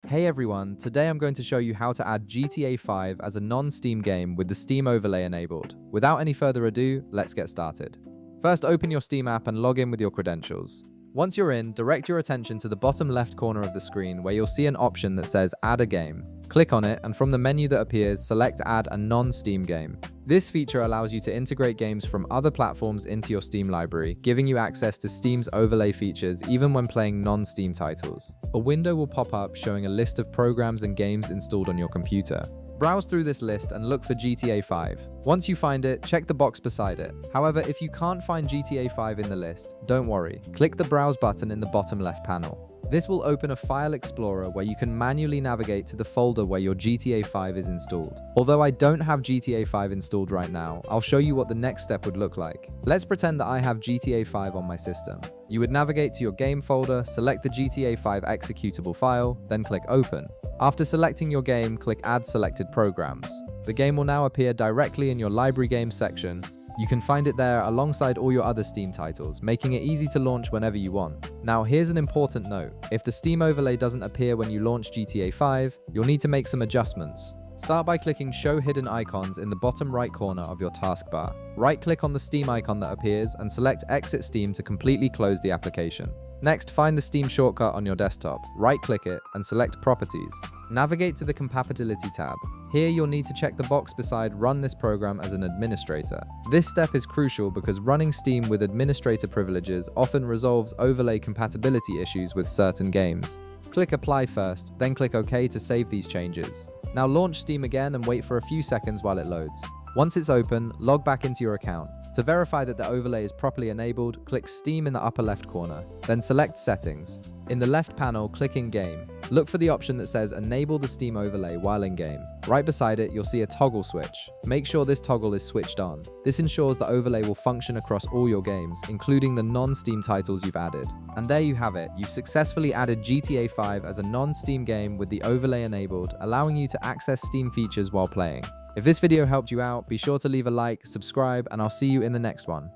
Hey everyone, today I'm going to show you how to add GTA 5 as a non-Steam game with the Steam overlay enabled. Without any further ado, let's get started. First, open your Steam app and log in with your credentials. Once you're in, direct your attention to the bottom left corner of the screen where you'll see an option that says Add a Game. Click on it, and from the menu that appears, select Add a non-Steam game. This feature allows you to integrate games from other platforms into your Steam library, giving you access to Steam's overlay features even when playing non-Steam titles. A window will pop up showing a list of programs and games installed on your computer. Browse through this list and look for GTA 5. Once you find it, check the box beside it. However, if you can't find GTA 5 in the list, don't worry. Click the Browse button in the bottom left panel. This will open a file explorer where you can manually navigate to the folder where your GTA 5 is installed. Although I don't have GTA 5 installed right now, I'll show you what the next step would look like. Let's pretend that I have GTA 5 on my system. You would navigate to your game folder, select the GTA 5 executable file, then click Open. After selecting your game, click Add Selected Programs. The game will now appear directly in your Library Games section. You can find it there alongside all your other Steam titles, making it easy to launch whenever you want. Now, here's an important note. If the Steam overlay doesn't appear when you launch GTA 5, you'll need to make some adjustments. Start by clicking Show Hidden Icons in the bottom right corner of your taskbar. Right-click on the Steam icon that appears and select Exit Steam to completely close the application. Next, find the Steam shortcut on your desktop, right-click it, and select Properties. Navigate to the Compatibility tab. Here you'll need to check the box beside Run this program as an administrator. This step is crucial because running Steam with administrator privileges often resolves overlay compatibility issues with certain games. Click Apply first, then click OK to save these changes. Now launch Steam again and wait for a few seconds while it loads. Once it's open, log back into your account. To verify that the overlay is properly enabled, click Steam in the upper left corner, then select Settings. In the left panel, click In Game. Look for the option that says Enable the Steam overlay while in game. Right beside it, you'll see a toggle switch. Make sure this toggle is switched on. This ensures the overlay will function across all your games, including the non-Steam titles you've added. And there you have it. You've successfully added GTA 5 as a non-Steam game with the overlay enabled, allowing you to access Steam features while playing. If this video helped you out, be sure to leave a like, subscribe, and I'll see you in the next one.